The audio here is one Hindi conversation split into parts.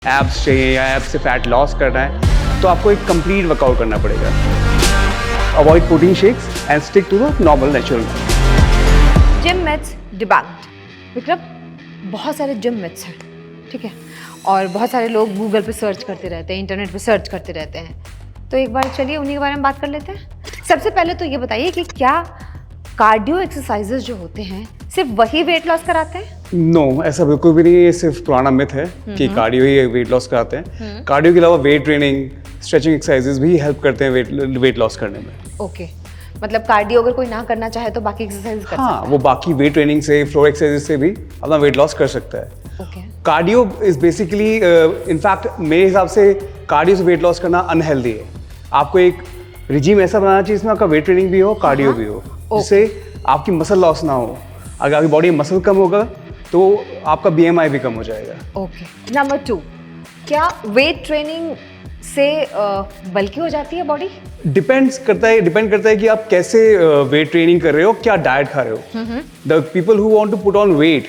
एब्स चाहिए या एब्स से फैट लॉस करना है तो आपको एक कंप्लीट वर्कआउट करना पड़ेगा। Avoid protein shakes and stick to the normal natural. Gym myths debunked. Vikram, बहुत सारे जिम मिथ्स हैं, ठीक है, और बहुत सारे लोग गूगल पे सर्च करते रहते हैं, इंटरनेट पे सर्च करते रहते हैं, तो एक बार चलिए उन्हीं के बारे में बात कर लेते हैं। सबसे पहले तो ये बताइए कि क्या कार्डियो एक्सरसाइजेज जो होते हैं सिर्फ वही वेट लॉस कराते हैं? नो, ऐसा बिल्कुल भी नहीं है। ये सिर्फ पुराना मिथ है कि कार्डियो ही वेट लॉस कराते हैं। कार्डियो के अलावा वेट ट्रेनिंग, स्ट्रेचिंग एक्सरसाइजेज भी हेल्प करते हैं वेट लॉस करने में। ओके, मतलब कार्डियो अगर कोई ना करना चाहे तो बाकी एक्सरसाइज कर हाँ, वो बाकी वेट ट्रेनिंग से, फ्लोर एक्सरसाइज से भी अपना वेट लॉस कर सकता है। Okay, cardio is basically, in fact मेरे हिसाब से कार्डियो से वेट लॉस करना अनहेल्दी है। आपको एक रिजीम ऐसा बनाना चाहिए जिसमें आपका वेट ट्रेनिंग भी हो, कार्डियो भी हो, जिससे आपकी मसल लॉस ना हो। अगर आपकी बॉडी में मसल कम होगा तो आपका BMI भी कम हो जाएगा। ओके। नंबर 2, क्या वेट ट्रेनिंग से बल्की हो जाती है बॉडी? डिपेंड करता है कि आप कैसे वेट ट्रेनिंग कर रहे हो, क्या डाइट खा रहे हो। The people who want to put on weight,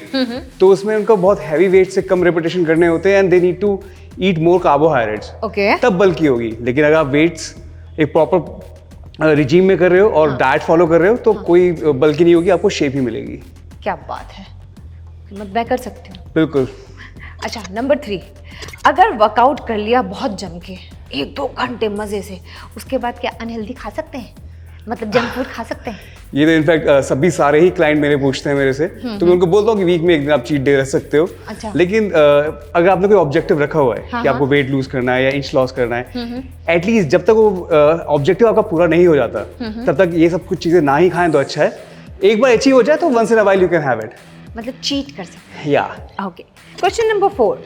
तो उसमें उनको बहुत हैवी वेट से कम रेपिटेशन करने होते हैं and they need to eat more carbohydrates. Okay, तब बल्की होगी। लेकिन अगर आप वेट्स एक प्रॉपर रिजीम में कर रहे हो और डाइट फॉलो कर रहे हो तो कोई बल्की नहीं होगी, आपको शेप ही मिलेगी। क्या बात है, मतलब मैं कर सकती हूँ। बिल्कुल। अच्छा, नंबर 3, अगर वर्कआउट कर लिया बहुत जम के 1-2 घंटे मजे से, उसके बाद क्या अनहेल्दी खा सकते हैं? मतलब जंक फूड खा सकते हैं? ये तो इनफैक्ट सभी सारे ही क्लाइंट मेरे पूछते हैं मेरे से, तो मैं उनको बोलता हूँ कि वीक में एक दिन आप चीट डे रख सकते हो। अच्छा। लेकिन अगर आपने कोई ऑब्जेक्टिव रखा हुआ है कि आपको वेट लूज करना है या इंच लॉस करना है, एटलीस्ट जब तक वो ऑब्जेक्टिव आपका पूरा नहीं हो जाता तब तक ये सब कुछ चीजें ना ही खाएं तो अच्छा है। एक बार अचीव हो जाए तो once in a while you can have it. मतलब चीट कर सकते हैं? या ओके। क्वेश्चन नंबर 4,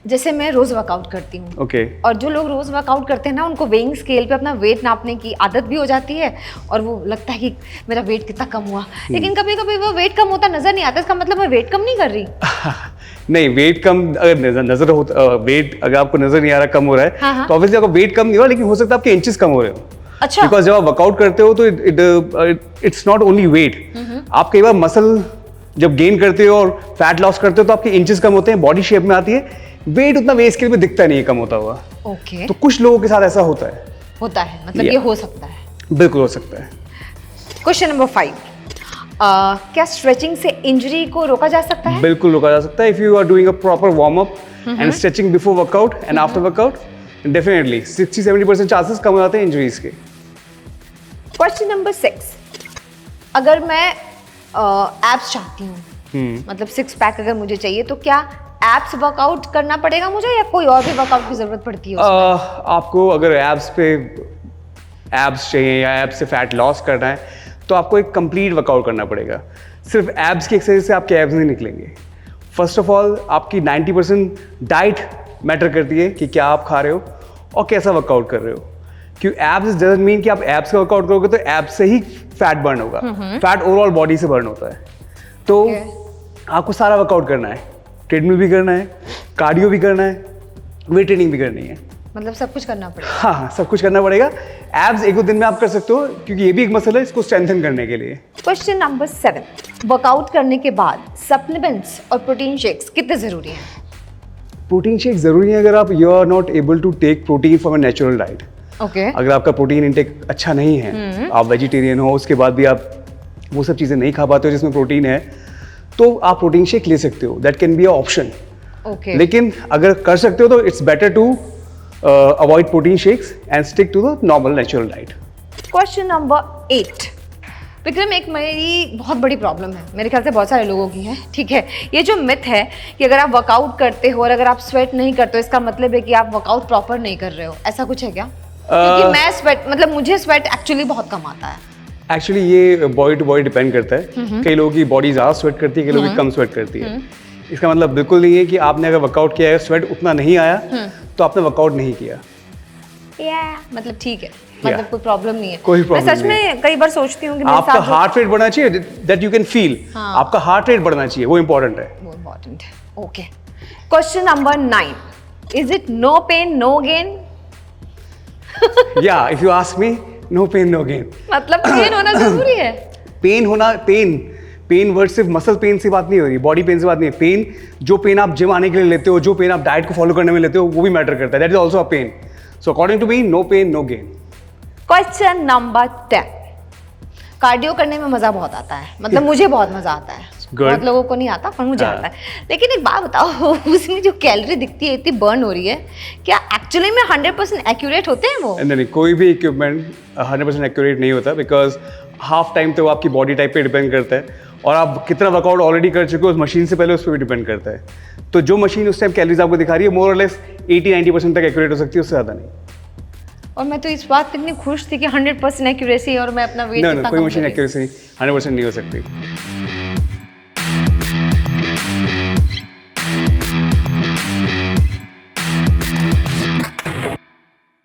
जैसे मैं रोज वर्कआउट करती हूँ, ओके, और जो लोग रोज वर्कआउट करते हैं ना, उनको वेइंग स्केल पे अपना वेट नापने की आदत भी हो जाती है और वो लगता है कि मेरा वेट कितना कम हुआ, लेकिन कभी कभी वो वेट कम होता नजर नहीं आता। इसका मतलब मैं वेट कम नहीं कर रही? नहीं, वेट कम अगर नजर होता, वेट अगर आपको नजर नहीं आ रहा कम हो रहा है, हाँ। तो ऑब्वियसली आपका वेट कम नहीं हुआ, लेकिन हो सकता है आपके इंचेस कम हो रहे हो। अच्छा। बिकॉज जब आप वर्कआउट करते हो तो इट्स नॉट ओनली वेट। आप कई बार मसल जब गेन करते हो और फैट लॉस करते हो तो आपके इंचेस कम होते हैं, बॉडी शेप में आती है, वेट उतना वेट स्केल पे दिखता नहीं है कम होता हुआ। ओके, तो कुछ लोगों के साथ ऐसा होता है। मतलब ये हो सकता है? बिल्कुल हो सकता है। क्वेश्चन नंबर 5, क्या स्ट्रेचिंग से इंजरी को रोका जा सकता है? बिल्कुल रोका जा सकता है। If you are doing a proper warm up and stretching before workout and after workout, definitely 60-70% chances कम हो जाते हैं इंजरीज के। क्वेश्चन नंबर 6, अगर मैं एब्स चाहती हूँ, मतलब 6 पैक अगर मुझे चाहिए, तो क्या एब्स वर्कआउट करना पड़ेगा मुझे या कोई और भी वर्कआउट की जरूरत पड़ती है उसमें? आपको अगर एब्स चाहिए या एब्स से फैट लॉस करना है तो आपको एक कंप्लीट वर्कआउट करना पड़ेगा। सिर्फ एब्स की एक्सरसाइज से आपके एब्स नहीं निकलेंगे। फर्स्ट ऑफ ऑल आपकी 90% डाइट मैटर करती है कि क्या आप खा रहे हो और कैसा वर्कआउट कर रहे हो। क्यों एब्स डजंट मीन कि आप एब्स का वर्कआउट करोगे तो एब्स से ही फैट बर्न होगा। फैट ओवरऑल बॉडी से बर्न होता है। तो आपको सारा वर्कआउट करना है, ट्रेडमिल भी करना है, कार्डियो भी करना है, वेट ट्रेनिंग भी करनी है। मतलब सब कुछ करना पड़ेगा? हाँ, सब कुछ करना पड़ेगा। एब्स 1-2 दिन में आप कर सकते हो क्योंकि ये भी एक मसल है इसको स्ट्रेंथन करने के लिए। क्वेश्चन नंबर 7, वर्कआउट करने के बाद सप्लीमेंट्स और प्रोटीन शेक्स कितने जरूरी हैं? प्रोटीन शेक जरूरी है अगर आप you are not able to take protein from a natural diet. Okay. अगर आपका प्रोटीन इंटेक अच्छा नहीं है, आप वेजिटेरियन हो, उसके बाद भी आप वो सब चीज़ें नहीं खा पाते हो जिसमें प्रोटीन है, तो आप प्रोटीन शेक ले सकते हो। That can be a option. Okay. लेकिन अगर कर सकते हो तो it's better to avoid protein shakes and stick to the normal natural diet. Question number 8, Vikram, एक मेरी बहुत बड़ी प्रॉब्लम है, मेरे ख्याल से बहुत सारे लोगों की है, ठीक है। ये जो मिथ है कि अगर आप वर्कआउट करते हो और अगर आप स्वेट नहीं करते हो, इसका मतलब है कि आप वर्कआउट प्रॉपर नहीं कर रहे हो, ऐसा कुछ है क्या? क्योंकि मैं स्वेट, मतलब मुझे स्वेट एक्चुअली बहुत कम आता है। एक्चुअली ये बॉडी टू बॉडी डिपेंड करता है। कई लोगों की बॉडी ज़्यादा स्वेट करती है, कई लोगों की कम स्वेट करती है। इसका मतलब बिल्कुल नहीं है कि आपने अगर वर्कआउट किया है स्वेट उतना नहीं आया तो आपने वर्कआउट नहीं किया। मतलब ठीक है, मतलब कोई प्रॉब्लम नहीं है। कोई प्रॉब्लम मैं सच में कई बार सोचती हूँ कि मेरे आपका साथ हार्ट रेट बढ़ना चाहिए, दैट यू कैन फील। आपका हार्ट रेट बढ़ना चाहिए, वो इंपॉर्टेंट है। वो इम्पोर्टेंट है। Okay. Question number 9, is it no pain no gain? या if you ask me, no pain no gain. मतलब पेन होना जरूरी है? पेन पेन वर्ड सिर्फ मसल पेन से बात नहीं हो रही, बॉडी पेन से बात नहीं है। पेन, जो पेन आप जिम आने के लिए लेते हो, जो पेन आप डाइट को फॉलो करने में लेते हो, वो भी मैटर करता है। That is also a pain. So according to me, no pain no gain. Question number 10। Cardio करने में मज़ा बहुत आता है, मतलब मुझे बहुत मज़ा आता है। Good. बहुत लोगों को नहीं आता, पर मुझे आता है। लेकिन एक बात बताओ, उसमें जो कैलोरी दिखती है इतनी बर्न हो रही है, क्या एक्चुअली में 100% एक्यूरेट होते हैं वो? नहीं, कोई भी इक्विपमेंट 100% एक्यूरेट नहीं होता, बिकॉज हाफ टाइम तो वो आपकी बॉडी टाइप पे डिपेंड करता है, और आप कितना वर्कआउट ऑलरेडी कर चुके हो उस मशीन से पहले, उस पर भी डिपेंड करता है। तो जो मशीन उस टाइम कैलोरीज आपको दिखा रही है, मोर और लेस 80-90% तक एक्यूरेट हो सकती है, उससे ज़्यादा नहीं। और मैं तो इस बात पे इतनी खुश थी कि 100% एक्यूरेसी, और मैं अपना वेट कोई मशीन एक्यूरेसी 100% नहीं हो सकती।